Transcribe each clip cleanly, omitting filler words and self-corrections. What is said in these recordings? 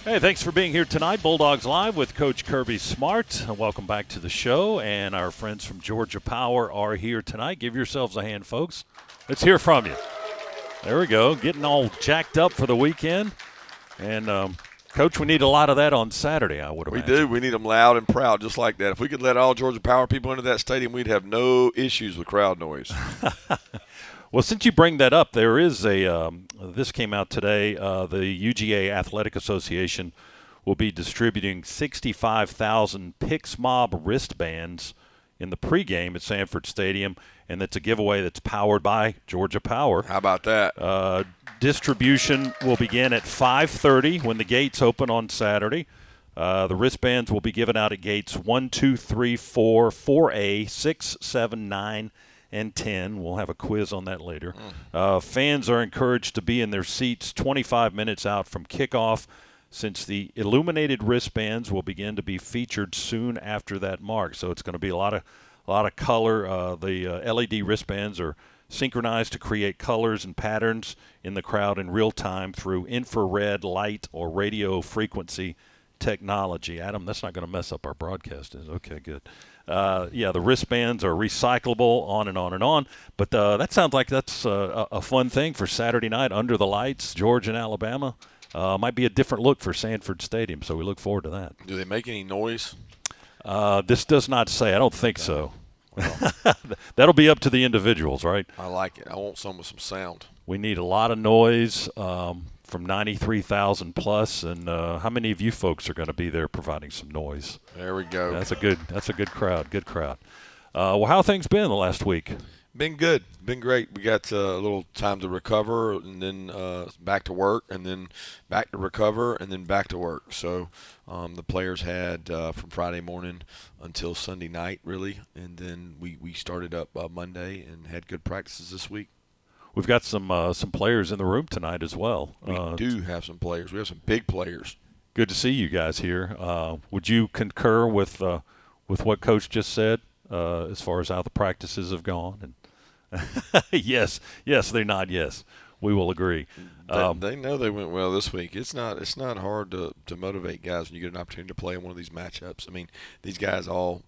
Hey, thanks for being here tonight. Bulldogs Live with Coach Kirby Smart. Welcome back to the show. And our friends from Georgia Power are here tonight. Give yourselves a hand, folks. Let's hear from you. There we go. Getting all jacked up for the weekend. And, Coach, we need a lot of that on Saturday, I would imagine. We do. We need them loud and proud, just like that. If we could let all Georgia Power people into that stadium, we'd have no issues with crowd noise. Well, since you bring that up, there is this came out today, the UGA Athletic Association will be distributing 65,000 Pix Mob wristbands in the pregame at Sanford Stadium, and that's a giveaway that's powered by Georgia Power. How about that? Distribution will begin at 5:30 when the gates open on Saturday. The wristbands will be given out at gates 1, 2, 3, 4, 4A, 6, 7, 9, and 10. We'll have a quiz on that later. Fans are encouraged to be in their seats 25 minutes out from kickoff, since the illuminated wristbands will begin to be featured soon after that mark. So it's going to be a lot of color. The LED wristbands are synchronized to create colors and patterns in the crowd in real time through infrared light or radio frequency technology. Adam, that's not going to mess up our broadcast, is it? Okay, good. The wristbands are recyclable, on and on and on. But that sounds like that's a fun thing for Saturday night under the lights, Georgia and Alabama. Might be a different look for Sanford Stadium, so we look forward to that. Do they make any noise? This does not say. I don't think so. Well, that'll be up to the individuals, right? I like it. I want some with some sound. We need a lot of noise from 93,000 plus, and how many of you folks are going to be there providing some noise? There we go. That's a good crowd. Good crowd. Well, how have things been the last week? Been good. Been great. We got a little time to recover, and then back to work, and then back to recover, and then back to work. So the players had from Friday morning until Sunday night, really, and then we started up Monday and had good practices this week. We've got some players in the room tonight as well. We do have some players. We have some big players. Good to see you guys here. Would you concur with what Coach just said as far as how the practices have gone? And yes, they nod yes. We will agree. They know they went well this week. It's not hard to motivate guys when you get an opportunity to play in one of these matchups. I mean, these guys all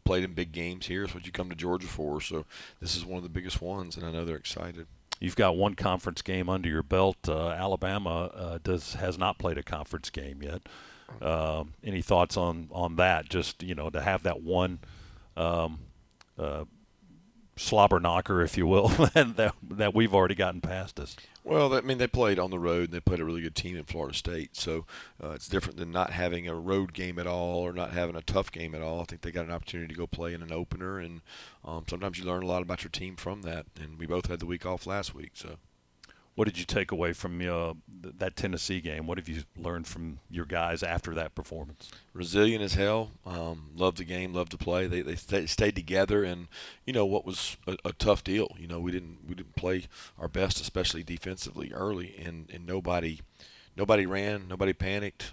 played in big games here. It's what you come to Georgia for. So this is one of the biggest ones, and I know they're excited. You've got one conference game under your belt. Alabama has not played a conference game yet. Any thoughts on that? Just to have that one slobber knocker, if you will, that we've already gotten past us. Well, they played on the road, and they played a really good team in Florida State. So it's different than not having a road game at all or not having a tough game at all. I think they got an opportunity to go play in an opener, and sometimes you learn a lot about your team from that. And we both had the week off last week. So, what did you take away from that Tennessee game? What have you learned from your guys after that performance? Resilient as hell. Loved the game. Loved to play. They stayed together, and what was a tough deal. We didn't play our best, especially defensively early, and nobody ran, nobody panicked.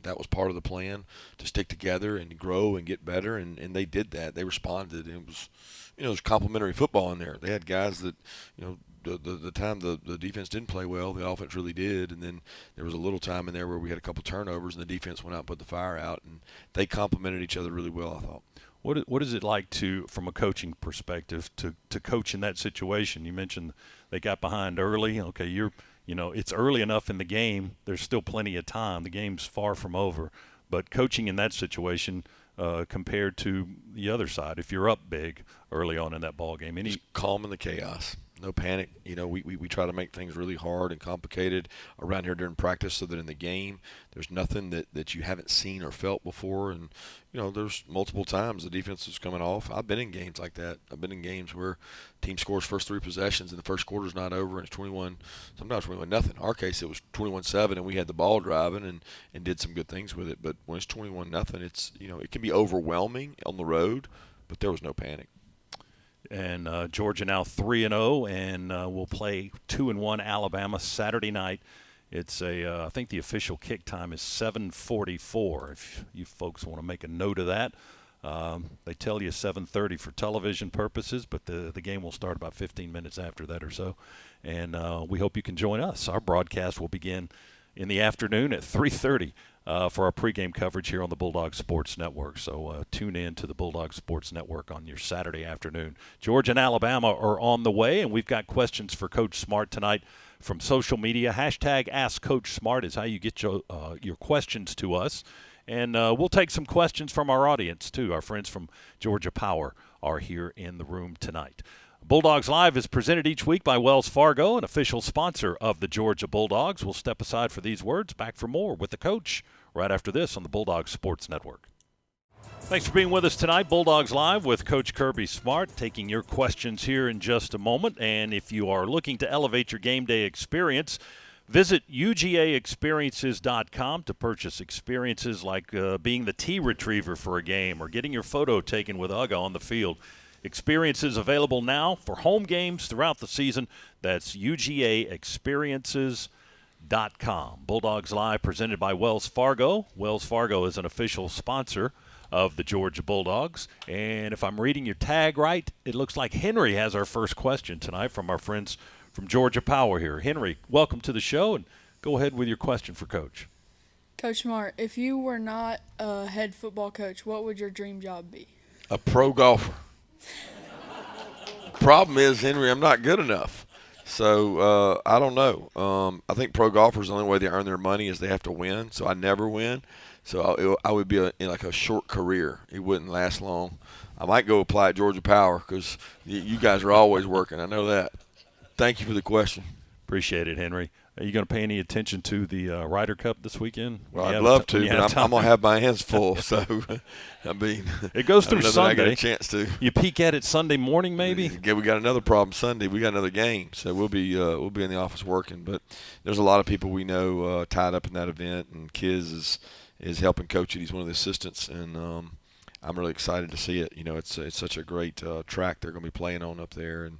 That was part of the plan, to stick together and grow and get better, and they did that. They responded, and it was complimentary football in there. They had guys that the time the defense didn't play well, the offense really did, and then there was a little time in there where we had a couple turnovers and the defense went out and put the fire out, and they complemented each other really well, I thought. What is it like from a coaching perspective, to coach in that situation? You mentioned they got behind early. Okay, it's early enough in the game. There's still plenty of time. The game's far from over, but coaching in that situation compared to the other side, if you're up big early on in that ball game, just calm in the chaos. No panic. We try to make things really hard and complicated around here during practice so that in the game there's nothing that you haven't seen or felt before. And, there's multiple times the defense is coming off. I've been in games like that. I've been in games where team scores first 3 possessions and the first quarter's not over and it's 21, sometimes 21-0. In our case, it was 21-7 and we had the ball driving and did some good things with it. But when it's 21-0, it's, it can be overwhelming on the road, but there was no panic. And Georgia now 3-0, and will play 2-1 Alabama Saturday night. It's I think the official kick time is 7:44. If you folks want to make a note of that, they tell you 7:30 for television purposes, but the game will start about 15 minutes after that or so. And we hope you can join us. Our broadcast will begin in the afternoon at 3:30 for our pregame coverage here on the Bulldogs Sports Network. So tune in to the Bulldogs Sports Network on your Saturday afternoon. Georgia and Alabama are on the way, and we've got questions for Coach Smart tonight from social media. Hashtag AskCoachSmart is how you get your questions to us. And we'll take some questions from our audience, too. Our friends from Georgia Power are here in the room tonight. Bulldogs Live is presented each week by Wells Fargo, an official sponsor of the Georgia Bulldogs. We'll step aside for these words. Back for more with the coach right after this on the Bulldogs Sports Network. Thanks for being with us tonight. Bulldogs Live with Coach Kirby Smart, taking your questions here in just a moment. And if you are looking to elevate your game day experience, visit UGAexperiences.com to purchase experiences like being the tee retriever for a game or getting your photo taken with UGA on the field. Experiences available now for home games throughout the season. That's UGAexperiences.com. Bulldogs Live presented by Wells Fargo. Wells Fargo is an official sponsor of the Georgia Bulldogs. And if I'm reading your tag right, it looks like Henry has our first question tonight from our friends from Georgia Power here. Henry, welcome to the show, and go ahead with your question for Coach. Coach Smart, if you were not a head football coach, what would your dream job be? A pro golfer. Problem is, Henry, I'm not good enough. So I don't know. I think pro golfers, the only way they earn their money is they have to win. So I never win. So I would be in like a short career. It wouldn't last long. I might go apply at Georgia Power because you guys are always working. I know that. Thank you for the question. Appreciate it, Henry. Are you going to pay any attention to the Ryder Cup this weekend? Well, I'd love to, but I'm going to have my hands full. So, I mean, it goes through Sunday. I get a chance to. You peek at it Sunday morning, maybe. Yeah, we got another problem Sunday. We got another game, so we'll be in the office working. But there's a lot of people we know tied up in that event, and Kiz is helping coach it. He's one of the assistants, and I'm really excited to see it. You know, it's such a great track they're going to be playing on up there, and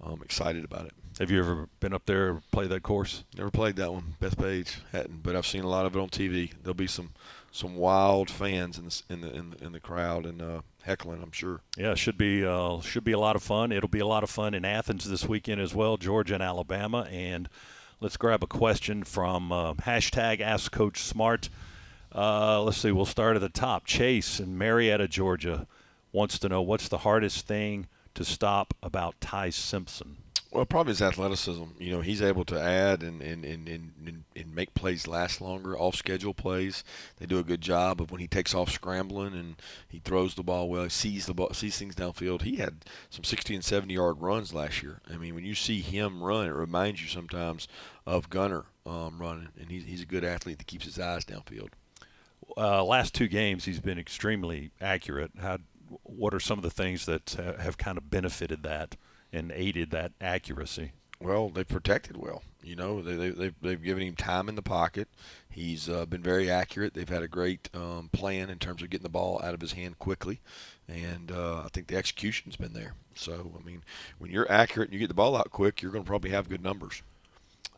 I'm excited about it. Have you ever been up there and played that course? Never played that one, Bethpage, hadn't, but I've seen a lot of it on TV. There'll be some wild fans in the crowd and heckling, I'm sure. Yeah, should be a lot of fun. It'll be a lot of fun in Athens this weekend as well, Georgia and Alabama. And let's grab a question from hashtag AskCoachSmart. Let's see, we'll start at the top. Chase in Marietta, Georgia, wants to know what's the hardest thing to stop about Ty Simpson. Well, probably his athleticism. You know, he's able to add and make plays last longer, off-schedule plays. They do a good job of when he takes off scrambling and he throws the ball well, sees things downfield. He had some 60 and 70-yard runs last year. I mean, when you see him run, it reminds you sometimes of Gunner running, and he's a good athlete that keeps his eyes downfield. Last two games, he's been extremely accurate. What are some of the things that have kind of benefited that and aided that accuracy? Well, they've protected well. You know, they've given him time in the pocket. He's been very accurate. They've had a great plan in terms of getting the ball out of his hand quickly, and I think the execution's been there. So, I mean, when you're accurate and you get the ball out quick, you're going to probably have good numbers.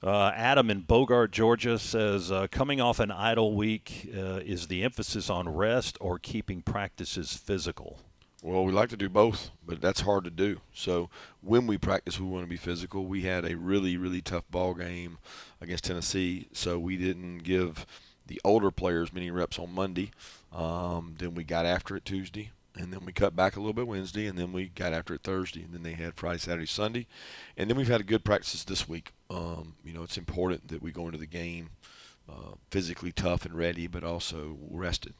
Adam in Bogart, Georgia says, coming off an idle week, is the emphasis on rest or keeping practices physical? Well, we like to do both, but that's hard to do. So when we practice, we want to be physical. We had a really, really tough ball game against Tennessee, so we didn't give the older players many reps on Monday. Then we got after it Tuesday, and then we cut back a little bit Wednesday, and then we got after it Thursday, and then they had Friday, Saturday, Sunday. And then we've had good practices this week. You know, it's important that we go into the game physically tough and ready, but also rested.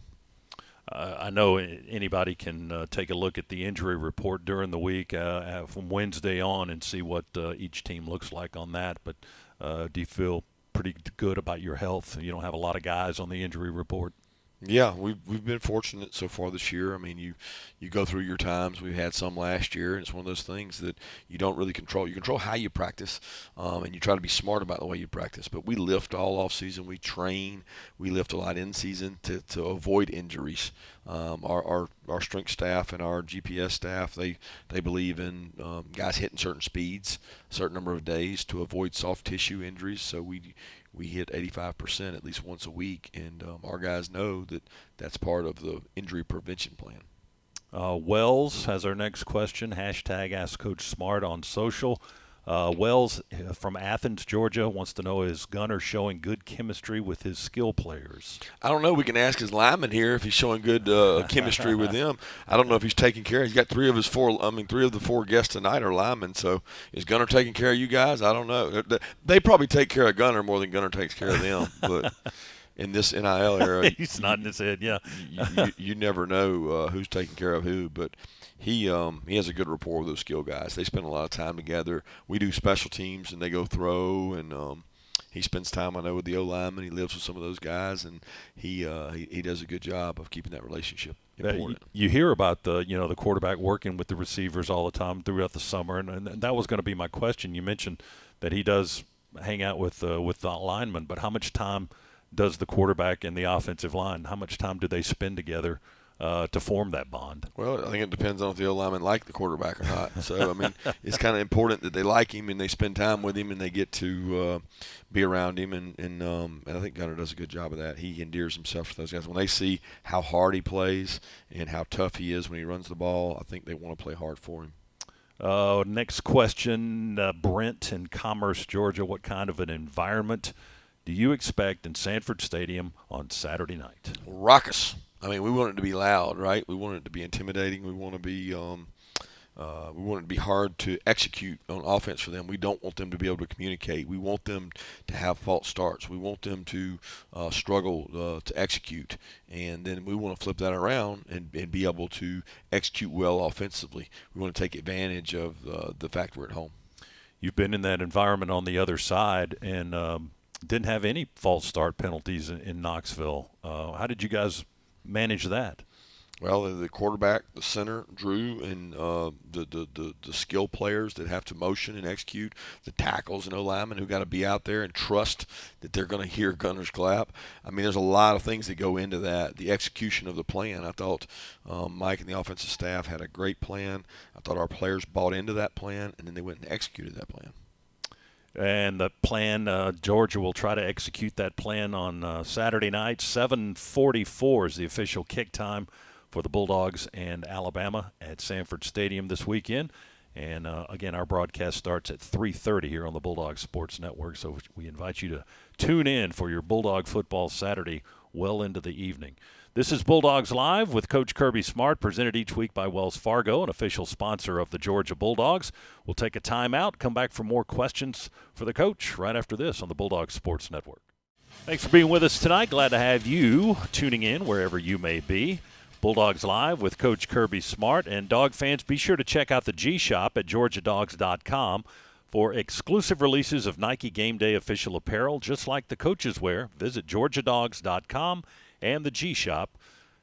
I know anybody can take a look at the injury report during the week from Wednesday on and see what each team looks like on that. But do you feel pretty good about your health? You don't have a lot of guys on the injury report? Yeah, we've been fortunate so far this year. I mean, you go through your times. We had some last year, and it's one of those things that you don't really control. You control how you practice, and you try to be smart about the way you practice. But we lift all off season. We train. We lift a lot in season to avoid injuries. Our strength staff and our GPS staff, they believe in guys hitting certain speeds, a certain number of days to avoid soft tissue injuries. So we hit 85% at least once a week, and our guys know that that's part of the injury prevention plan. Wells has our next question, hashtag AskCoachSmart on social. Wells from Athens, Georgia, wants to know, is Gunner showing good chemistry with his skill players? I don't know. We can ask his lineman here if he's showing good chemistry with them. I don't know if he's taking care. He's got three of the four guests tonight are linemen. So is Gunner taking care of you guys? I don't know. They probably take care of Gunner more than Gunner takes care of them. But in this NIL era, he's nodding his head. Yeah, you never know who's taking care of who, but. He has a good rapport with those skill guys. They spend a lot of time together. We do special teams, and they go throw, and he spends time, I know, with the O-lineman. He lives with some of those guys, and he does a good job of keeping that relationship important. You hear about the quarterback working with the receivers all the time throughout the summer, and that was going to be my question. You mentioned that he does hang out with the linemen, but how much time does the quarterback and the offensive line, how much time do they spend together to form that bond? Well, I think it depends on if the O-linemen like the quarterback or not. So, I mean, it's kind of important that they like him and they spend time with him and they get to be around him. And I think Gunner does a good job of that. He endears himself to those guys. When they see how hard he plays and how tough he is when he runs the ball, I think they want to play hard for him. Next question, Brent in Commerce, Georgia. What kind of an environment do you expect in Sanford Stadium on Saturday night? Raucous. I mean, we want it to be loud, right? We want it to be intimidating. We want it to be hard to execute on offense for them. We don't want them to be able to communicate. We want them to have false starts. We want them to struggle to execute, and then we want to flip that around and be able to execute well offensively. We want to take advantage of the fact we're at home. You've been in that environment on the other side, and didn't have any false start penalties in Knoxville. How did you guys manage that? Well, the quarterback, the center, Drew, and the skill players that have to motion and execute, the tackles and O-linemen who got to be out there and trust that they're going to hear Gunner's clap. I mean, there's a lot of things that go into that. The execution of the plan. I thought Mike and the offensive staff had a great plan. I thought our players bought into that plan, and then they went and executed that plan. And the plan, Georgia will try to execute that plan on Saturday night. 7:44 is the official kick time for the Bulldogs and Alabama at Sanford Stadium this weekend. And, again, our broadcast starts at 3:30 here on the Bulldog Sports Network. So we invite you to tune in for your Bulldog football Saturday well into the evening. This is Bulldogs Live with Coach Kirby Smart, presented each week by Wells Fargo, an official sponsor of the Georgia Bulldogs. We'll take a timeout, come back for more questions for the coach right after this on the Bulldog Sports Network. Thanks for being with us tonight. Glad to have you tuning in wherever you may be. Bulldogs Live with Coach Kirby Smart. And dog fans, be sure to check out the G Shop at georgiadogs.com for exclusive releases of Nike Game Day official apparel, just like the coaches wear. Visit georgiadogs.com and the G Shop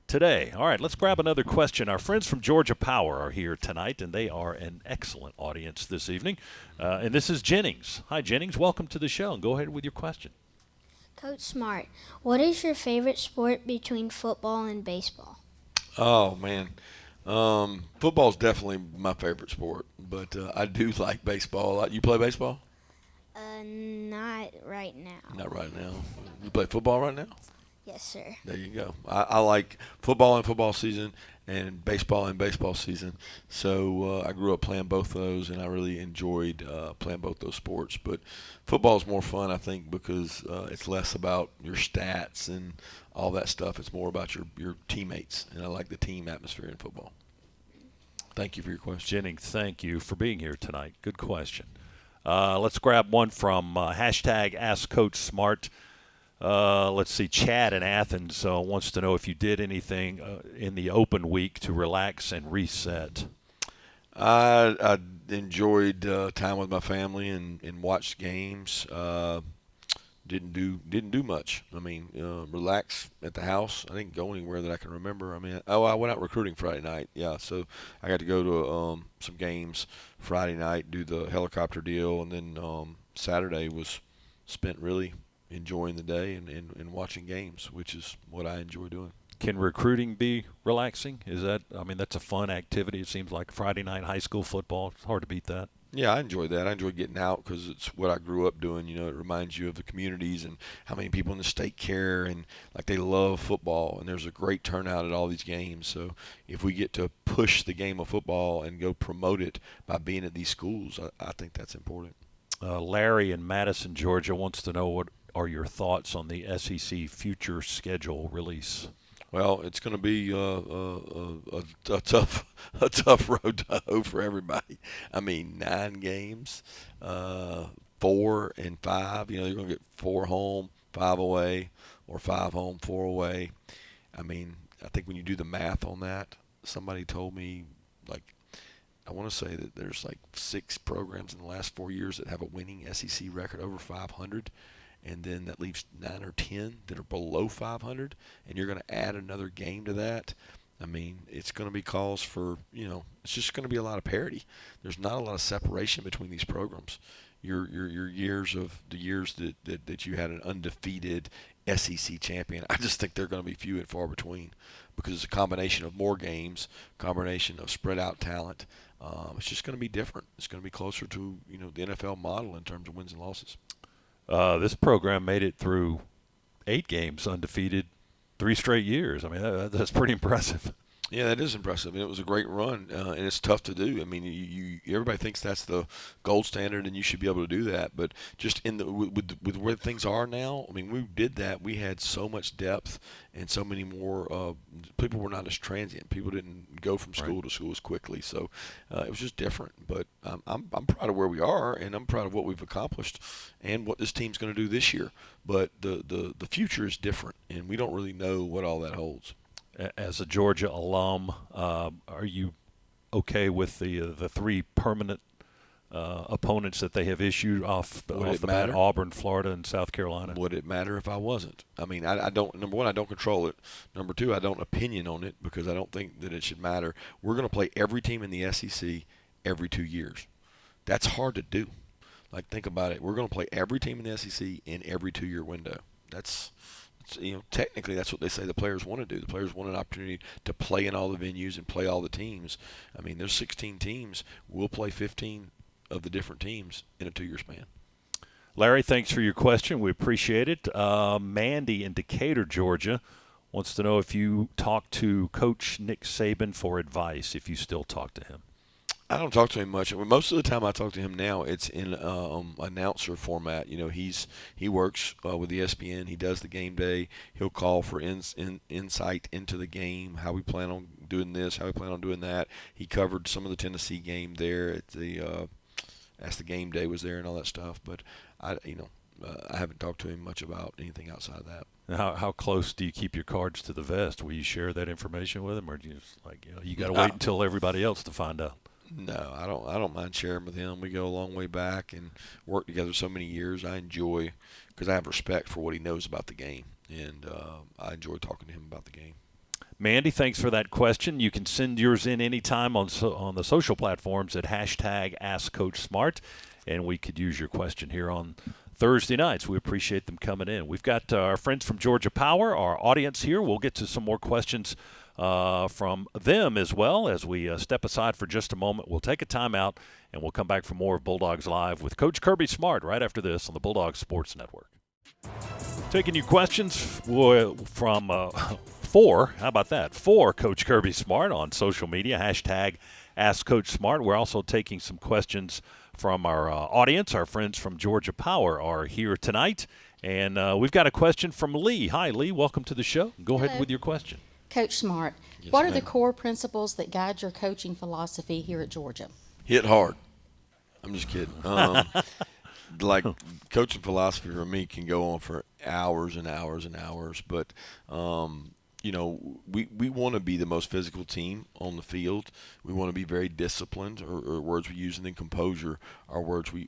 today. All right, let's grab another question. Our friends from Georgia Power are here tonight, and they are an excellent audience this evening. And this is Jennings. Hi, Jennings. Welcome to the show, and go ahead with your question. Coach Smart, what is your favorite sport between football and baseball? Oh, man. Football's definitely my favorite sport, but I do like baseball. You play baseball? Not right now. Not right now. You play football right now? Yes, sir. There you go. I like football in football season and baseball in baseball season. So I grew up playing both of those, and I really enjoyed playing both those sports. But football is more fun, I think, because it's less about your stats and all that stuff. It's more about your teammates, and I like the team atmosphere in football. Thank you for your question. Jennings, thank you for being here tonight. Good question. Let's grab one from hashtag AskCoachSmart. Let's see, Chad in Athens wants to know if you did anything in the open week to relax and reset. I enjoyed time with my family and watched games. Didn't do much. I mean, relax at the house. I didn't go anywhere that I can remember. I mean, I went out recruiting Friday night. Yeah, so I got to go to some games Friday night, do the helicopter deal, and then Saturday was spent really enjoying the day and watching games, which is what I enjoy doing. Can recruiting be relaxing? That's a fun activity. It seems like Friday night high school football. It's hard to beat that. Yeah, I enjoy that. I enjoy getting out because it's what I grew up doing. You know, it reminds you of the communities and how many people in the state care and like they love football. And there's a great turnout at all these games. So if we get to push the game of football and go promote it by being at these schools, I think that's important. Larry in Madison, Georgia, wants to know what are your thoughts on the SEC future schedule release? Well, it's going to be a tough road to hoe for everybody. I mean, 9 games, 4 and 5. You know, you're going to get 4 home, 5 away, or 5 home, 4 away. I mean, I think when you do the math on that, somebody told me, like, I want to say that there's like 6 programs in the last 4 years that have a winning SEC record over 500. And then that leaves 9 or 10 that are below 500, and you're going to add another game to that. I mean, it's going to be calls for, you know, it's just going to be a lot of parity. There's not a lot of separation between these programs. Your years of the years that you had an undefeated SEC champion, I just think they're going to be few and far between because it's a combination of more games, combination of spread out talent. It's just going to be different. It's going to be closer to, you know, the NFL model in terms of wins and losses. This program made it through 8 games undefeated 3 straight years. I mean, that's pretty impressive. Yeah, that is impressive. It was a great run, and it's tough to do. I mean, everybody thinks that's the gold standard, and you should be able to do that. But just in with where things are now, I mean, we did that. We had so much depth and so many more. People were not as transient. People didn't go from school to school as quickly. So it was just different. But I'm proud of where we are, and I'm proud of what we've accomplished and what this team's going to do this year. But the future is different, and we don't really know what all that holds. As a Georgia alum, are you okay with the 3 permanent opponents that they have issued off the bat? Auburn, Florida, and South Carolina. Would it matter if I wasn't? I mean, I don't. Number one, I don't control it. Number two, I don't opinion on it because I don't think that it should matter. We're going to play every team in the SEC every 2 years. That's hard to do. Like, think about it. We're going to play every team in the SEC in every 2-year window. That's, you know, technically that's what they say the players want to do. The players want an opportunity to play in all the venues and play all the teams. I mean, there's 16 teams. We'll play 15 of the different teams in a 2-year span. Larry, thanks for your question. We appreciate it. Mandy in Decatur, Georgia, wants to know if you talked to Coach Nick Saban for advice, if you still talk to him. I don't talk to him much. Most of the time I talk to him now, it's in announcer format. You know, he works with ESPN. He does the game day. He'll call for insight into the game, how we plan on doing this, how we plan on doing that. He covered some of the Tennessee game there at the as the game day was there and all that stuff. But I haven't talked to him much about anything outside of that. How close do you keep your cards to the vest? Will you share that information with him, or do you just you got to wait until everybody else to find out? No, I don't mind sharing with him. We go a long way back and work together so many years. I enjoy because I have respect for what he knows about the game, and I enjoy talking to him about the game. Mandy, thanks for that question. You can send yours in anytime on the social platforms at #AskCoachSmart, and we could use your question here on Thursday nights. We appreciate them coming in. We've got our friends from Georgia Power, our audience here. We'll get to some more questions from them as well as we step aside for just a moment. We'll take a timeout, and we'll come back for more of Bulldogs Live with Coach Kirby Smart right after this on the Bulldogs Sports Network. Taking your questions from 4 Coach Kirby Smart on social media, #AskCoachSmart. We're also taking some questions from our audience. Our friends from Georgia Power are here tonight, and we've got a question from Lee. Hi, Lee. Welcome to the show. Go ahead with your question. Coach Smart, Yes, what are ma'am. the core principles that guide your coaching philosophy here at Georgia? Hit hard. I'm just kidding. Like, coaching philosophy for me can go on for hours and hours and hours, but you know, we want to be the most physical team on the field. We want to be very disciplined, or words we use, and then composure are words we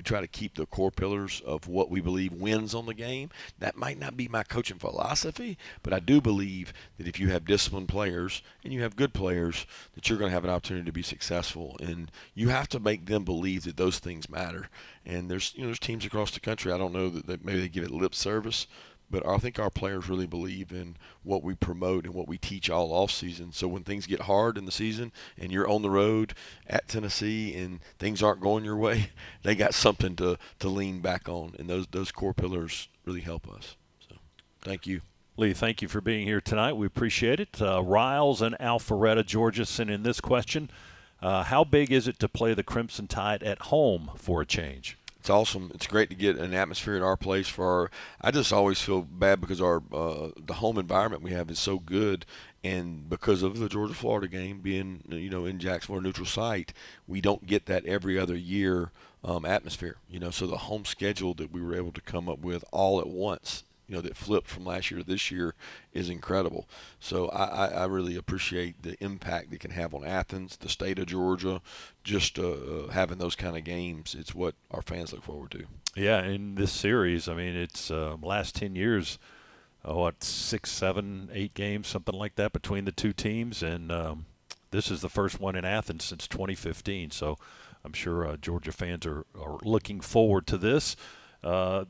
try to keep the core pillars of what we believe wins on the game. That might not be my coaching philosophy, but I do believe that if you have disciplined players and you have good players, that you're going to have an opportunity to be successful. And you have to make them believe that those things matter. And there's teams across the country, I don't know that maybe they give it lip service, but I think our players really believe in what we promote and what we teach all off season. So when things get hard in the season and you're on the road at Tennessee and things aren't going your way, they got something to lean back on, and those core pillars really help us. So thank you. Lee, thank you for being here tonight. We appreciate it. Riles in Alpharetta, Georgia, sent in this question. How big is it to play the Crimson Tide at home for a change? It's awesome. It's great to get an atmosphere at our place I just always feel bad because the home environment we have is so good, and because of the Georgia-Florida game being in Jacksonville, neutral site, we don't get that every other year atmosphere. So the home schedule that we were able to come up with all at once, that flipped from last year to this year, is incredible. So I really appreciate the impact it can have on Athens, the state of Georgia, just having those kind of games. It's what our fans look forward to. Yeah, in this series, I mean, it's last 10 years, 6, 7, 8 games, something like that between the two teams, and this is the first one in Athens since 2015. So I'm sure Georgia fans are looking forward to this.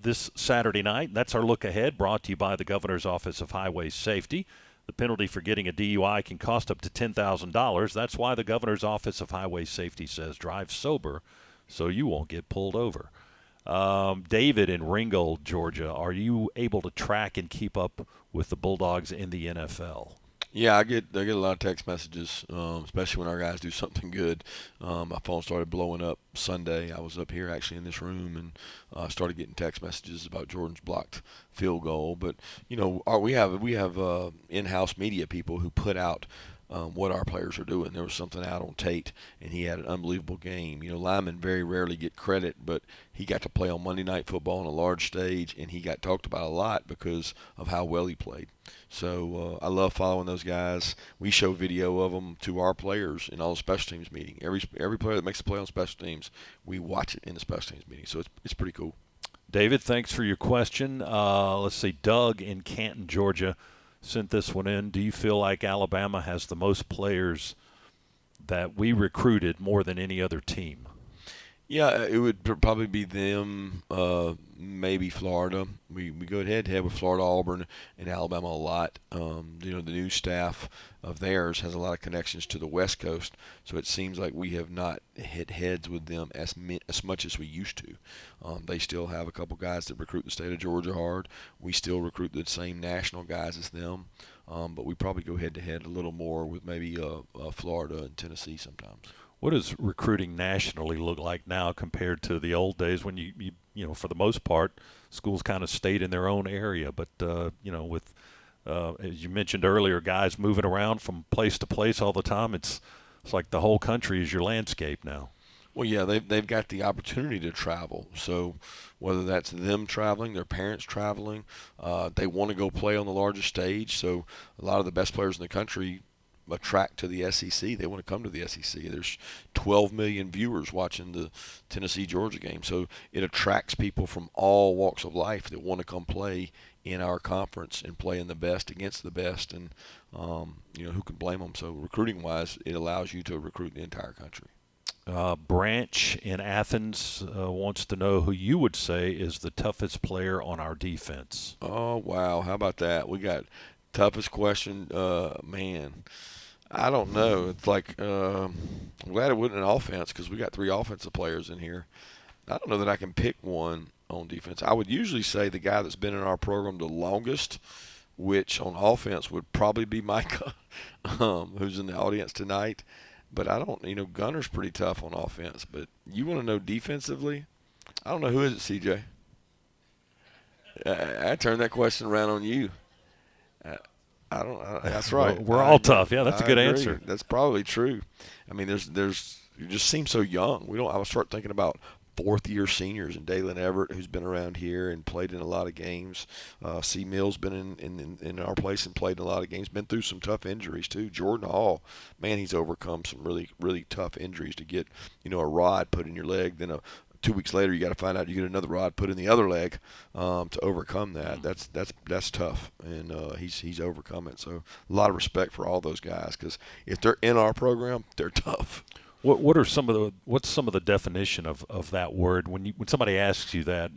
This Saturday night. That's our look ahead, brought to you by the Governor's Office of Highway Safety. The penalty for getting a DUI can cost up to $10,000. That's why the Governor's Office of Highway Safety says drive sober so you won't get pulled over. David in Ringgold, Georgia, are you able to track and keep up with the Bulldogs in the NFL? Yeah, I get a lot of text messages, especially when our guys do something good. My phone started blowing up Sunday. I was up here actually in this room and started getting text messages about Jordan's blocked field goal. But we have in-house media people who put out what our players are doing. There was something out on Tate, and he had an unbelievable game. Linemen very rarely get credit, but he got to play on Monday Night Football on a large stage, and he got talked about a lot because of how well he played. So I love following those guys. We show video of them to our players in all the special teams meeting. Every player that makes a play on special teams, we watch it in the special teams meeting. So it's pretty cool. David, thanks for your question. Let's see, Doug in Canton, Georgia, sent this one in. Do you feel like Alabama has the most players that we recruited more than any other team? Yeah, it would probably be them, maybe Florida. We go head-to-head with Florida, Auburn, and Alabama a lot. The new staff of theirs has a lot of connections to the West Coast, so it seems like we have not hit heads with them as much as we used to. They still have a couple guys that recruit the state of Georgia hard. We still recruit the same national guys as them, but we probably go head-to-head a little more with maybe Florida and Tennessee sometimes. What does recruiting nationally look like now compared to the old days when you for the most part, schools kind of stayed in their own area? But, with, as you mentioned earlier, guys moving around from place to place all the time, it's like the whole country is your landscape now. Well, yeah, they've got the opportunity to travel. So whether that's them traveling, their parents traveling, they want to go play on the largest stage. So a lot of the best players in the country attract to the SEC. They want to come to the SEC. There's 12 million viewers watching the Tennessee-Georgia game. So it attracts people from all walks of life that want to come play in our conference and play in the best against the best. And, who can blame them? So recruiting-wise, it allows you to recruit the entire country. Branch in Athens wants to know who you would say is the toughest player on our defense. Oh, wow. How about that? We got toughest question. Man, I don't know. It's like I'm glad it wasn't an offense because we got 3 offensive players in here. I don't know that I can pick one on defense. I would usually say the guy that's been in our program the longest, which on offense would probably be Micah, who's in the audience tonight. But I don't, Gunner's pretty tough on offense. But you want to know defensively? I don't know. Who is it, CJ? I turned that question around on you. I don't. That's right. We're all tough. Yeah, that's a good answer. That's probably true. I mean, there's. You just seem so young. I was start thinking about 4th-year seniors and Dalen Everett, who's been around here and played in a lot of games. C. Mill's been in our place and played in a lot of games. Been through some tough injuries too. Jordan Hall, man, he's overcome some really, really tough injuries to get a rod put in your leg. Then 2 weeks later, you got to find out you get another rod put in the other leg to overcome that. That's tough, and he's overcome it. So a lot of respect for all those guys because if they're in our program, they're tough. What's some of the definition of that word when somebody asks you that?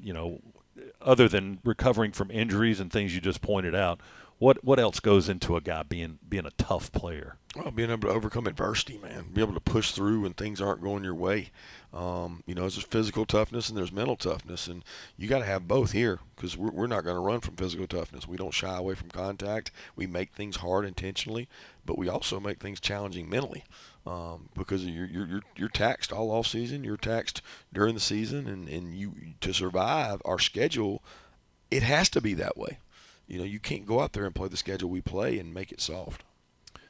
other than recovering from injuries and things you just pointed out, what else goes into a guy being a tough player? Well, being able to overcome adversity, man. Be able to push through when things aren't going your way. There's physical toughness and there's mental toughness, and you got to have both here because we're not going to run from physical toughness. We don't shy away from contact. We make things hard intentionally, but we also make things challenging mentally because you're taxed all off season. You're taxed during the season, and you to survive our schedule, it has to be that way. You can't go out there and play the schedule we play and make it soft.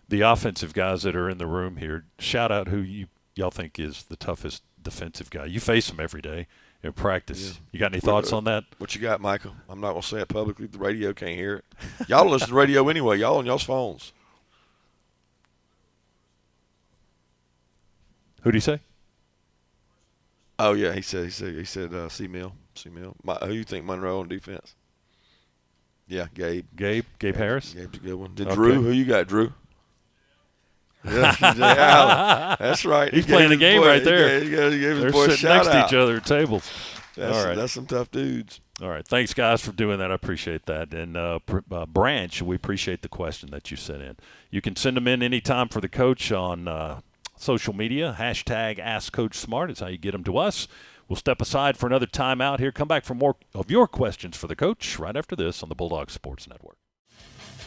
The offensive guys that are in the room here, shout out who y'all think is the toughest defensive guy. You face them every day in practice. Yeah. You got any thoughts on that? What you got, Michael? I'm not going to say it publicly. The radio can't hear it. Y'all listen to the radio anyway. Y'all on y'all's phones. Who do you say? Oh, yeah, he said C-Mill. Who you think Monroe on defense? Yeah, Gabe. Gabe Harris? Gabe's a good one. Okay. Drew, who you got, Drew? Yeah, that's right. He's playing the game right there. He gave his They're boy a sitting next shout-out. to each other at tables. All right. That's some tough dudes. All right. Thanks, guys, for doing that. I appreciate that. And Branch, we appreciate the question that you sent in. You can send them in anytime for the coach on social media. Hashtag AskCoachSmart is how you get them to us. We'll step aside for another timeout here. Come back for more of your questions for the coach right after this on the Bulldogs Sports Network.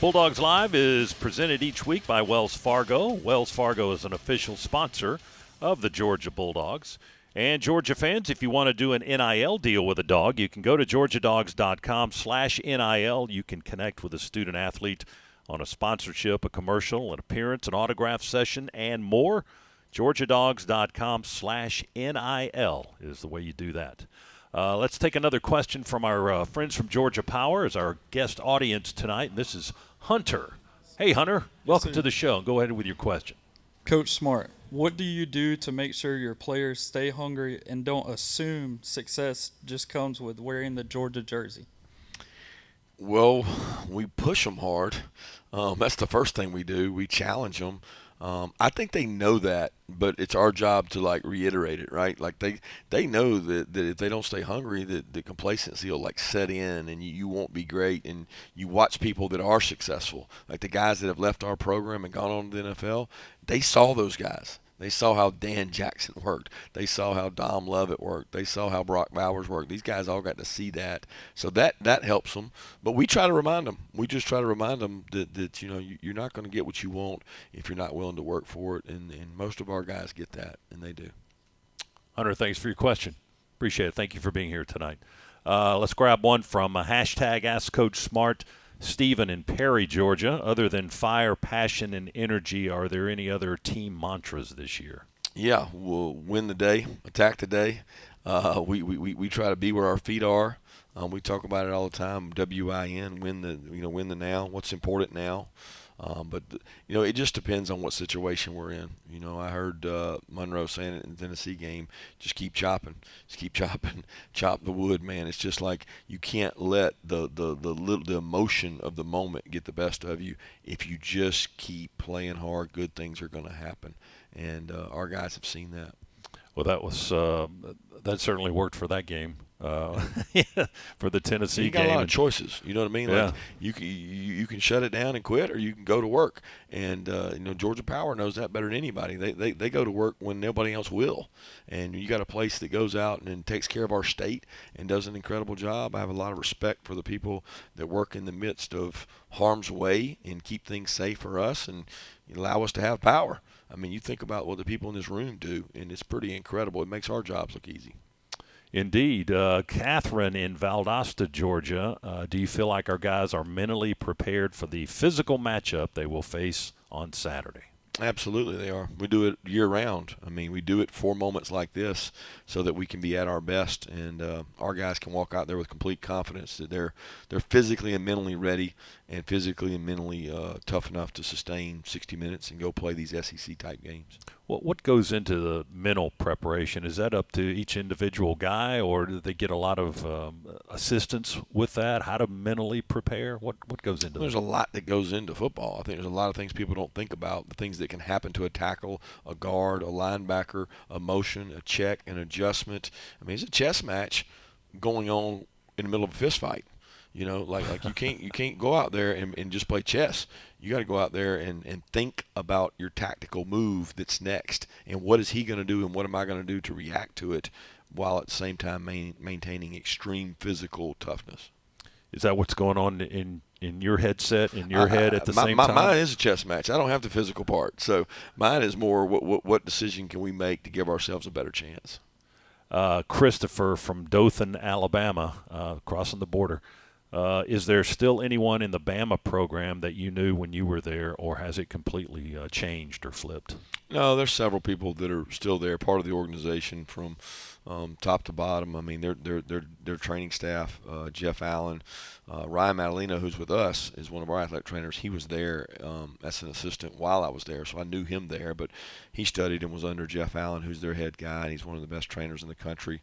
Bulldogs Live is presented each week by Wells Fargo. Wells Fargo is an official sponsor of the Georgia Bulldogs. And Georgia fans, if you want to do an NIL deal with a dog, you can go to georgiadogs.com/NIL. You can connect with a student athlete on a sponsorship, a commercial, an appearance, an autograph session, and more. georgiadogs.com/NIL is the way you do that. Let's take another question from our friends from Georgia Power as our guest audience tonight. This is Hunter. Hey, Hunter. Welcome to the show. Go ahead with your question. Coach Smart, what do you do to make sure your players stay hungry and don't assume success just comes with wearing the Georgia jersey? Well, we push them hard. That's the first thing we do. We challenge them. I think they know that, but it's our job to reiterate it, right? They know that if they don't stay hungry, that the complacency will set in, and you won't be great. And you watch people that are successful, like the guys that have left our program and gone on to the NFL. They saw those guys. They saw how Dan Jackson worked. They saw how Dom Lovett worked. They saw how Brock Bowers worked. These guys all got to see that. So that helps them. But we try to remind them. We just try to remind them that you're not going to get what you want if you're not willing to work for it. And most of our guys get that, and they do. Hunter, thanks for your question. Appreciate it. Thank you for being here tonight. Let's grab one from hashtag AskCoachSmart. Stephen in Perry, Georgia. Other than fire, passion, and energy, are there any other team mantras this year? Yeah, we'll win the day, attack the day. We try to be where our feet are. We talk about it all the time. WIN, win the now. What's important now? But it just depends on what situation we're in. I heard Monroe saying it in the Tennessee game. Just keep chopping, chop the wood, man. It's just like you can't let the emotion of the moment get the best of you. If you just keep playing hard, good things are going to happen, and our guys have seen that. Well, that certainly worked for that game. For the Tennessee game. You got a lot of choices. You know what I mean? Yeah. You can shut it down and quit, or you can go to work. And Georgia Power knows that better than anybody. They go to work when nobody else will. And you got a place that goes out and takes care of our state and does an incredible job. I have a lot of respect for the people that work in the midst of harm's way and keep things safe for us and allow us to have power. I mean, you think about what the people in this room do, and it's pretty incredible. It makes our jobs look easy. Indeed. Catherine in Valdosta, Georgia, do you feel like our guys are mentally prepared for the physical matchup they will face on Saturday? Absolutely, they are. We do it year-round. I mean, we do it for moments like this so that we can be at our best, and our guys can walk out there with complete confidence that they're physically and mentally ready and physically and mentally tough enough to sustain 60 minutes and go play these SEC-type games. What goes into the mental preparation? Is that up to each individual guy, or do they get a lot of assistance with that? How to mentally prepare? What goes into that? There's a lot that goes into football. I think there's a lot of things people don't think about, the things that can happen to a tackle, a guard, a linebacker, a motion, a check, an adjustment. I mean, it's a chess match going on in the middle of a fist fight. You know, like you can't go out there and just play chess. You got to go out there and think about your tactical move that's next, and what is he going to do, and what am I going to do to react to it, while at the same time maintaining extreme physical toughness. Is that what's going on in your headset, in your head at the same time? Mine is a chess match. I don't have the physical part, so mine is more what decision can we make to give ourselves a better chance. Christopher from Dothan, Alabama, crossing the border. Is there still anyone in the Bama program that you knew when you were there, or has it completely changed or flipped? No, there's several people that are still there, part of the organization from top to bottom. I mean, their training staff. Jeff Allen, Ryan Madaleno, who's with us, is one of our athletic trainers. He was there as an assistant while I was there, so I knew him there. But he studied and was under Jeff Allen, who's their head guy, and he's one of the best trainers in the country.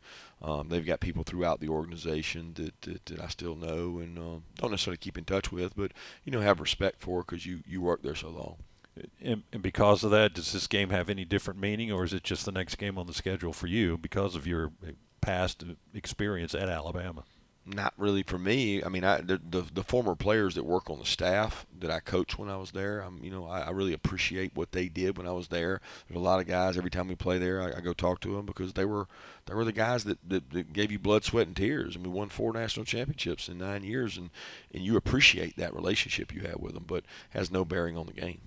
They've got people throughout the organization that I still know and don't necessarily keep in touch with, but have respect for because you work there so long. And because of that, does this game have any different meaning, or is it just the next game on the schedule for you because of your past experience at Alabama? Not really for me. I mean, the former players that work on the staff that I coached when I was there, I really appreciate what they did when I was there. There's a lot of guys, every time we play there, I go talk to them because they were the guys that gave you blood, sweat, and tears. And we won 4 national championships in 9 years, and you appreciate that relationship you have with them, but it has no bearing on the game.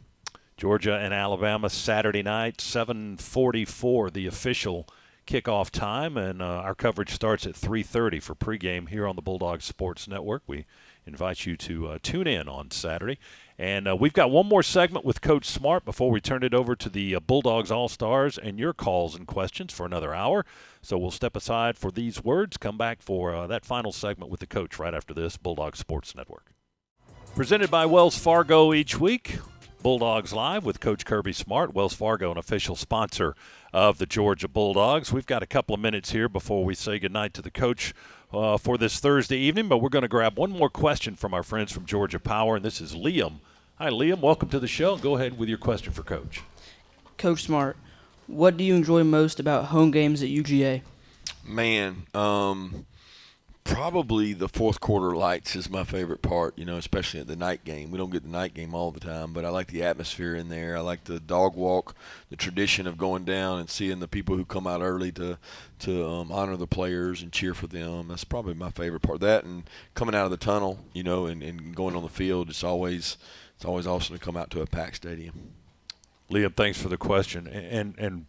Georgia and Alabama Saturday night, 7:44, the official kickoff time, and our coverage starts at 3:30 for pregame here on the Bulldogs Sports Network. We invite you to tune in on Saturday. And we've got one more segment with Coach Smart before we turn it over to the Bulldogs All-Stars and your calls and questions for another hour. So we'll step aside for these words, come back for that final segment with the coach right after this, Bulldogs Sports Network. Presented by Wells Fargo each week. Bulldogs Live with Coach Kirby Smart, Wells Fargo, an official sponsor of the Georgia Bulldogs. We've got a couple of minutes here before we say goodnight to the coach for this Thursday evening, but we're going to grab one more question from our friends from Georgia Power, and this is Liam. Hi, Liam. Welcome to the show. Go ahead with your question for Coach. Coach Smart, what do you enjoy most about home games at UGA? Man, probably the fourth quarter lights is my favorite part, especially at the night game. We don't get the night game all the time, but I like the atmosphere in there. I like the dog walk, the tradition of going down and seeing the people who come out early to honor the players and cheer for them. That's probably my favorite part. That and coming out of the tunnel, and going on the field, it's always awesome to come out to a packed stadium. Liam, thanks for the question. And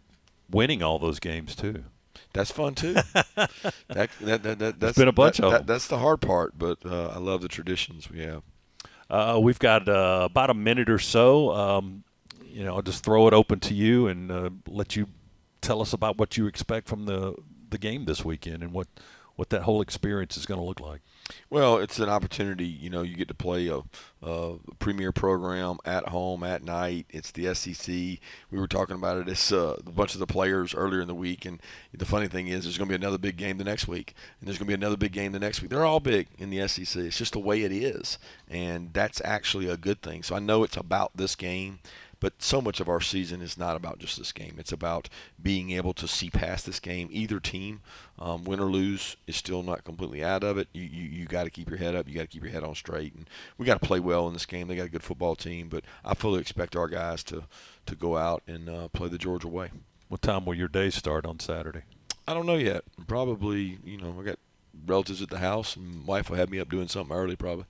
winning all those games, too. That's fun too. That's been a bunch of them. That's the hard part, but I love the traditions we have. We've got about a minute or so. I'll just throw it open to you and let you tell us about what you expect from the game this weekend and what that whole experience is going to look like. Well, it's an opportunity. You get to play a premier program at home at night. It's the SEC. We were talking about it. It's a bunch of the players earlier in the week. And the funny thing is there's going to be another big game the next week. And there's going to be another big game the next week. They're all big in the SEC. It's just the way it is. And that's actually a good thing. So I know it's about this game. But so much of our season is not about just this game. It's about being able to see past this game. Either team, win or lose, is still not completely out of it. You got to keep your head up. You got to keep your head on straight. And we got to play well in this game. They got a good football team. But I fully expect our guys to go out and play the Georgia way. What time will your day start on Saturday? I don't know yet. Probably, I got relatives at the house, and wife will have me up doing something early probably.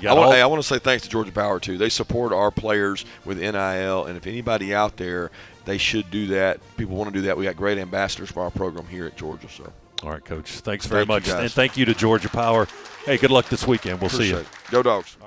I want to say thanks to Georgia Power, too. They support our players with NIL, and if anybody out there, they should do that. People want to do that. We got great ambassadors for our program here at Georgia. So, all right, Coach. Thanks very much. And thank you to Georgia Power. Hey, good luck this weekend. We'll see you. Go Dogs.